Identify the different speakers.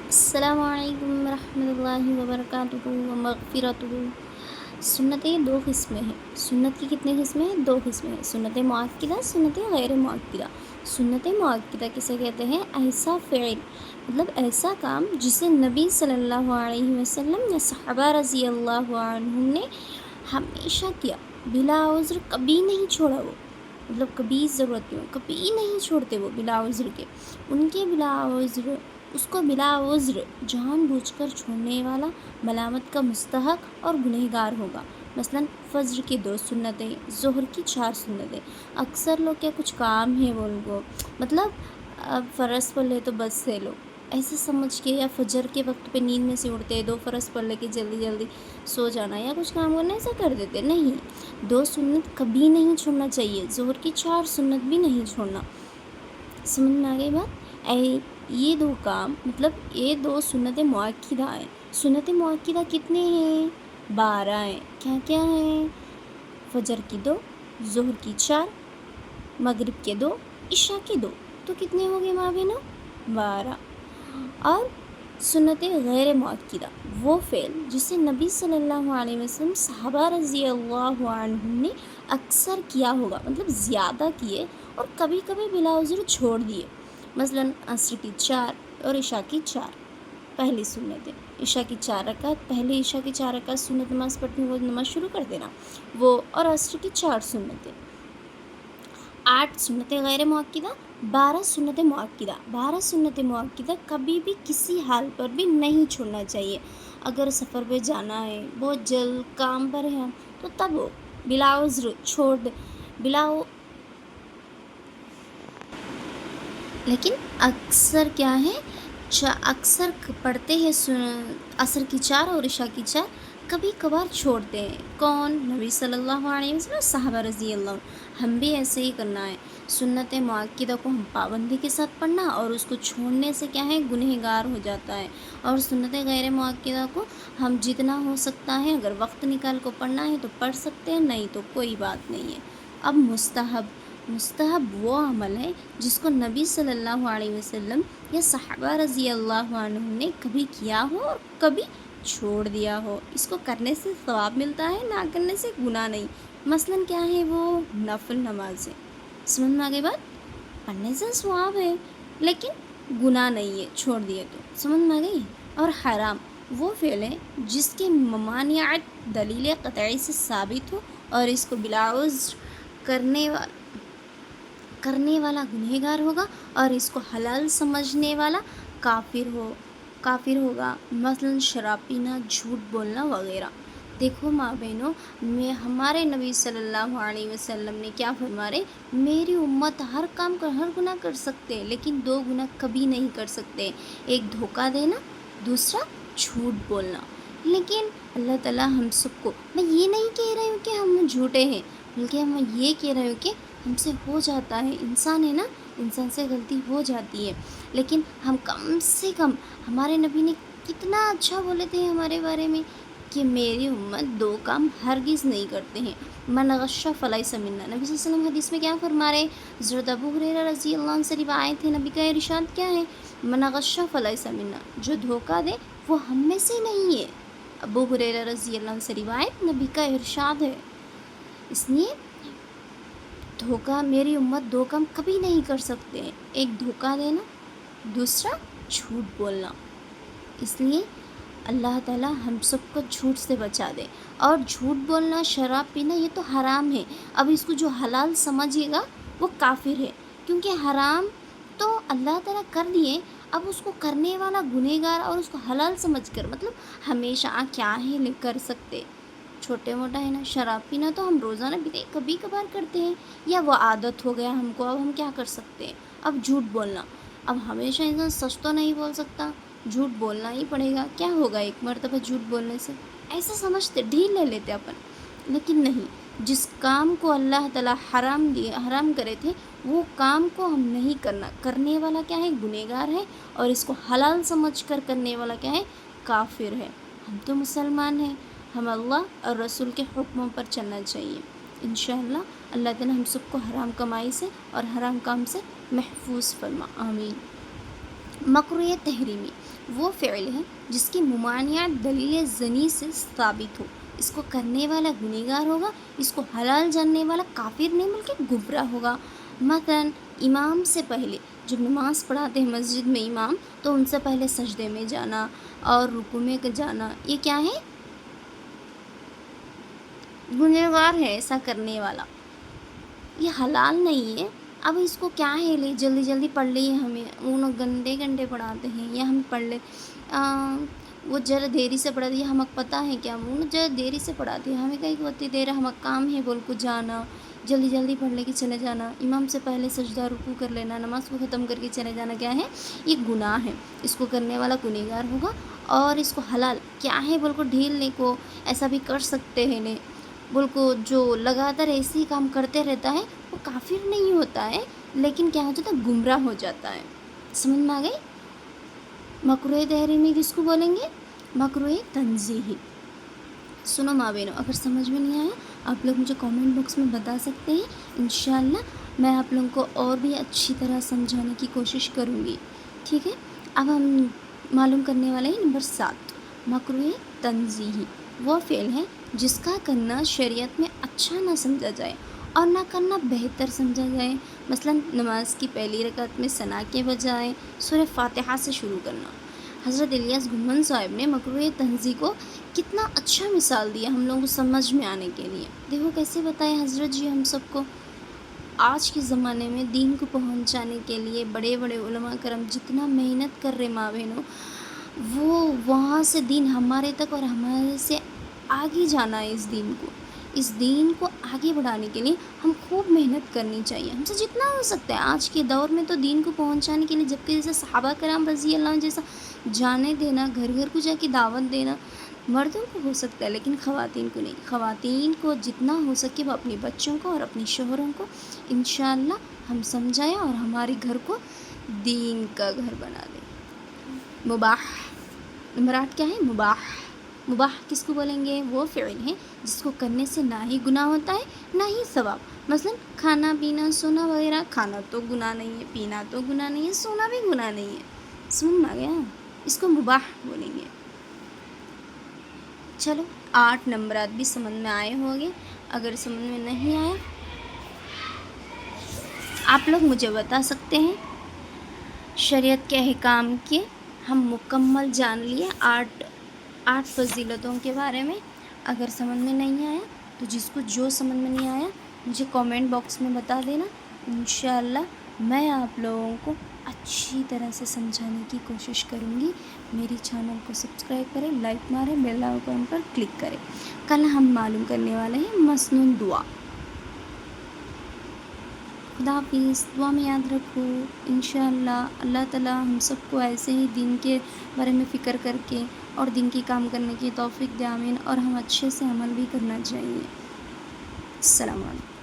Speaker 1: السلام علیکم ورحمۃ اللہ وبرکاتہ ومغفرتہ۔ سنتیں دو قسمیں ہیں۔ سنت کی کتنی قسمیں ہیں؟ دو قسمیں ہیں، سنت مؤکدہ، سنت غیر مؤکدہ۔ سنت مؤکدہ کسے کہتے ہیں؟ ایسا فعل، مطلب ایسا کام جسے نبی صلی اللہ علیہ وسلم یا صحابہ رضی اللہ عنہم نے ہمیشہ کیا، بلا عذر کبھی نہیں چھوڑا، وہ مطلب کبھی ضرورت نہیں ہو، کبھی نہیں چھوڑتے وہ بلا عذر کے، ان کے بلا عذر، اس کو بلا عذر جان بوجھ کر چھوڑنے والا ملامت کا مستحق اور گنہگار ہوگا۔ مثلا فجر کی 2 سنتیں، ظہر کی 4 سنتیں۔ اکثر لوگ کیا کچھ کام ہے وہ ان کو، مطلب اب فرض پڑھ لے تو بس سے لو ایسے سمجھ کے، یا فجر کے وقت پہ نیند میں سے اٹھتے 2 فرض پڑھ لے کے جلدی جلدی سو جانا یا کچھ کام کرنا، ایسا کر دیتے نہیں۔ 2 سنت کبھی نہیں چھوڑنا چاہیے، ظہر کی 4 سنت بھی نہیں چھوڑنا۔ سمجھ میں آ گئی بات؟ یہ 2 کام، مطلب یہ 2 سنت مؤکدہ ہیں۔ سنت مؤکدہ کتنے ہیں؟ 12 ہیں۔ کیا کیا ہیں؟ فجر کی 2، ظہر کی 4، مغرب کے 2، عشاء کے 2، تو کتنے ہو گئے ماں بہنوں؟ 12۔ اور سنت غیر مؤکدہ وہ فعل جسے نبی صلی اللہ علیہ وسلم، صحابہ رضی اللہ عنہم نے اکثر کیا ہوگا، مطلب زیادہ کیے اور کبھی کبھی بلا عذر چھوڑ دیے۔ مثلا عصر کی 4 اور عشاء کی 4 پہلی سنتیں، عشاء کی 4 رکعت، پہلے عشاء کی 4 رکعت سنت نماز پڑھتے ہیں وہ نماز شروع کر دینا وہ، اور عصر کی 4 سنتیں۔ 8 سنتیں غیر مؤکدہ، 12 سنت مؤکدہ۔ 12 سنت مؤکدہ کبھی بھی کسی حال پر بھی نہیں چھوڑنا چاہیے۔ اگر سفر پہ جانا ہے، بہت جلد کام پر ہے تو تب وہ بلا عذر چھوڑ دے، لیکن اکثر کیا ہے، اکثر پڑھتے ہیں عصر کی 4 اور عشاء کی 4، کبھی کبھار چھوڑتے ہیں۔ کون؟ نبی صلی اللہ علیہ وسلم، صحابہ رضی اللہ عنہ۔ ہم بھی ایسے ہی کرنا ہے۔ سنت مؤکدہ کو ہم پابندی کے ساتھ پڑھنا، اور اس کو چھوڑنے سے کیا ہے، گنہگار ہو جاتا ہے۔ اور سنت غیر مؤکدہ کو ہم جتنا ہو سکتا ہے، اگر وقت نکال کو پڑھنا ہے تو پڑھ سکتے ہیں، نہیں تو کوئی بات نہیں ہے۔ اب مستحب وہ عمل ہے جس کو نبی صلی اللہ علیہ وسلم یا صحابہ رضی اللہ عنہم نے کبھی کیا ہو اور کبھی چھوڑ دیا ہو، اس کو کرنے سے ثواب ملتا ہے، نہ کرنے سے گناہ نہیں۔ مثلا کیا ہے وہ؟ نفل نمازیں۔ سمجھ میں آ گئی بات؟ پڑھنے سے ثواب ہے لیکن گناہ نہیں ہے چھوڑ دیے تو۔ سمجھ میں آ گئی؟ اور حرام وہ فعل ہے جس کے ممانعت دلیل قطعی سے ثابت ہو، اور اس کو بلا عذر کرنے والا گنہگار ہوگا، اور اس کو حلال سمجھنے والا کافر ہوگا۔ مثلا شراب پینا، جھوٹ بولنا وغیرہ۔ دیکھو ماں بہنوں، ہمارے نبی صلی اللہ علیہ وسلم نے کیا فرمارے؟ میری امت ہر گناہ کر سکتے لیکن 2 گناہ کبھی نہیں کر سکتے، ایک دھوکہ دینا، دوسرا جھوٹ بولنا۔ لیکن اللہ تعالیٰ ہم سب کو، میں یہ نہیں کہہ رہی ہوں کہ ہم جھوٹے ہیں، بلکہ میں یہ کہہ رہی ہوں کہ ہم سے ہو جاتا ہے، انسان ہے نا، انسان سے غلطی ہو جاتی ہے، لیکن ہم کم سے کم، ہمارے نبی نے کتنا اچھا بولے تھے ہمارے بارے میں کہ میری امت 2 کام ہرگز نہیں کرتے ہیں۔ من غش فلیس منا، نبی صلی اللہ علیہ وسلم حدیث میں کیا فرما رہے؟ حضرت ابو ہریرہ رضی اللہ عنہ سے روایت ہے، نبی کا ارشاد کیا ہے؟ من غش فلیس منا، جو دھوکہ دے وہ ہم میں سے نہیں ہے۔ ابو ہریرہ رضی اللہ عنہ سے روایت، نبی کا ارشاد ہے۔ اس لیے دھوکہ، میری امت 2 کام کبھی نہیں کر سکتے ہیں، ایک دھوکہ دینا، دوسرا جھوٹ بولنا۔ اس لیے اللہ تعالیٰ ہم سب کو جھوٹ سے بچا دے۔ اور جھوٹ بولنا، شراب پینا، یہ تو حرام ہے۔ اب اس کو جو حلال سمجھے گا وہ کافر ہے، کیونکہ حرام تو اللہ تعالیٰ کر دیے، اب اس کو کرنے والا گنہگار، اور اس کو حلال سمجھ کر، مطلب ہمیشہ کیا ہے کر سکتے، چھوٹے موٹا ہے نا، شراب پینا تو ہم روزانہ پیتے، کبھی کبھار کرتے ہیں، یا وہ عادت ہو گیا ہم کو، اب ہم کیا کر سکتے ہیں۔ اب جھوٹ بولنا، اب ہمیشہ انسان سچ تو نہیں بول سکتا، جھوٹ بولنا ہی پڑے گا، کیا ہوگا ایک مرتبہ جھوٹ بولنے سے، ایسا سمجھتے، ڈھیل لے لیتے اپن، لیکن نہیں، جس کام کو اللہ تعالیٰ حرام کرے تھے وہ کام کو ہم نہیں کرنا، کرنے والا کیا ہے، گنہگار ہے، اور اس کو حلال سمجھ کر کرنے والا کیا ہے، کافر ہے۔ ہم تو مسلمان ہیں، ہم اللہ اور رسول کے حکموں پر چلنا چاہیے۔ انشاءاللہ اللہ تعالیٰ ہم سب کو حرام کمائی سے اور حرام کام سے محفوظ فرما، آمین۔ مکروہ تحریمی، وہ فعل ہے جس کی ممانعت دلیل زنی سے ثابت ہو، اس کو کرنے والا گنہگار ہوگا، اس کو حلال جاننے والا کافر نہیں بلکہ گمراہ ہوگا۔ مثلاً امام سے پہلے جب نماز پڑھاتے ہیں مسجد میں امام، تو ان سے پہلے سجدے میں جانا اور رکوع میں جانا، یہ کیا ہے؟ گنہگار ہے ایسا کرنے والا، یہ حلال نہیں ہے۔ اب اس کو کیا ہے، لے جلدی جلدی پڑھ لیے، ہمیں وہ لوگ گھنٹے گھنٹے پڑھاتے ہیں یا ہم پڑھ لیں، وہ ذرا دیری سے پڑھاتے ہیں، ہمیں پتہ ہے کیا وہ ذرا دیری سے پڑھاتے ہیں، ہمیں کہیں کہ اتنی دیر ہمیں کام ہے بول کو جانا، جلدی جلدی پڑھ لے کے چلے جانا، امام سے پہلے سجدہ رکوع کر لینا، نماز کو ختم کر کے چلے جانا، کیا ہے؟ یہ گناہ ہے، اس کو کرنے والا گنہگار ہوگا۔ اور اس کو حلال کیا ہے بول کو ڈھیلنے کو، ایسا بھی کر سکتے ہیں نے بول کو، جو لگاتار ایسے ہی کام کرتے رہتا ہے وہ کافر نہیں ہوتا ہے، لیکن کیا ہو جاتا ہے؟ گمراہ ہو جاتا ہے۔ سمجھ میں آ گئی؟ مکروہ تحریمی کس کو بولیں گے؟ مکروہ تنزیہی۔ سنو ماں بہنوں، اگر سمجھ میں نہیں آیا آپ لوگ مجھے کامنٹ باکس میں بتا سکتے ہیں، انشاءاللہ میں آپ لوگوں کو اور بھی اچھی طرح سمجھانے کی کوشش کروں گی، ٹھیک ہے؟ اب ہم معلوم کرنے والے ہیں نمبر 7، مکروہ تنزیہی۔ وہ فعل ہے جس کا کرنا شریعت میں اچھا نہ سمجھا جائے اور نہ کرنا بہتر سمجھا جائے، مثلا نماز کی پہلی رکعت میں ثنا کے بجائے سورہ فاتحہ سے شروع کرنا۔ حضرت الیاس گنمن صاحب نے مکروہ تنزیہ کو کتنا اچھا مثال دیا ہم لوگوں کو سمجھ میں آنے کے لیے۔ دیکھو کیسے بتائے حضرت جی ہم سب کو، آج کے زمانے میں دین کو پہنچانے کے لیے بڑے بڑے علماء کرام جتنا محنت کر رہے ماں بہنوں، وہ وہاں سے دین ہمارے تک اور ہمارے سے آگے جانا ہے، اس دین کو آگے بڑھانے کے لیے ہم خوب محنت کرنی چاہیے، ہم سے جتنا ہو سکتا ہے۔ آج کے دور میں تو دین کو پہنچانے کے لیے جبکہ جیسے صحابہ کرام رضی اللہ عنہ جیسا جانے دینا، گھر گھر کو جا کے دعوت دینا مردوں کو ہو سکتا ہے لیکن خواتین کو نہیں۔ خواتین کو جتنا ہو سکے وہ اپنے بچوں کو اور اپنے شوہروں کو انشاءاللہ ہم سمجھائیں اور ہمارے گھر کو دین کا گھر بنا دیں۔ مباح نمبر 8 کیا ہے؟ مباح۔ مباح کس کو بولیں گے؟ وہ فعل ہے جس کو کرنے سے نہ ہی گناہ ہوتا ہے نہ ہی ثواب، مثلا کھانا پینا سونا وغیرہ، کھانا تو گناہ نہیں ہے، پینا تو گناہ نہیں ہے، سونا بھی گناہ نہیں ہے، سمجھ میں آ گیا؟ اس کو مباح بولیں گے۔ چلو 8 نمبرات بھی سمجھ میں آئے ہوں گے، اگر سمجھ میں نہیں آیا آپ لوگ مجھے بتا سکتے ہیں۔ شریعت کے احکام کے ہم مکمل جان لیے 8 فضیلتوں کے بارے میں۔ اگر سمجھ میں نہیں آیا تو جس کو جو سمجھ میں نہیں آیا مجھے کامنٹ باکس میں بتا دینا، انشاءاللہ میں آپ لوگوں کو اچھی طرح سے سمجھانے کی کوشش کروں گی۔ میری چینل کو سبسکرائب کریں، لائک ماریں، بیل آئیکن پر کلک کریں۔ کل ہم معلوم کرنے والے ہیں مسنون دعا۔ خدا حافظ، دعا میں یاد رکھو انشاءاللہ اللہ تعالیٰ ہم سب کو ایسے ہی دین کے بارے میں فکر کر کے اور دین کی کام کرنے کی توفیق دے، آمین، اور ہم اچھے سے عمل بھی کرنا چاہیے۔ السلام علیکم۔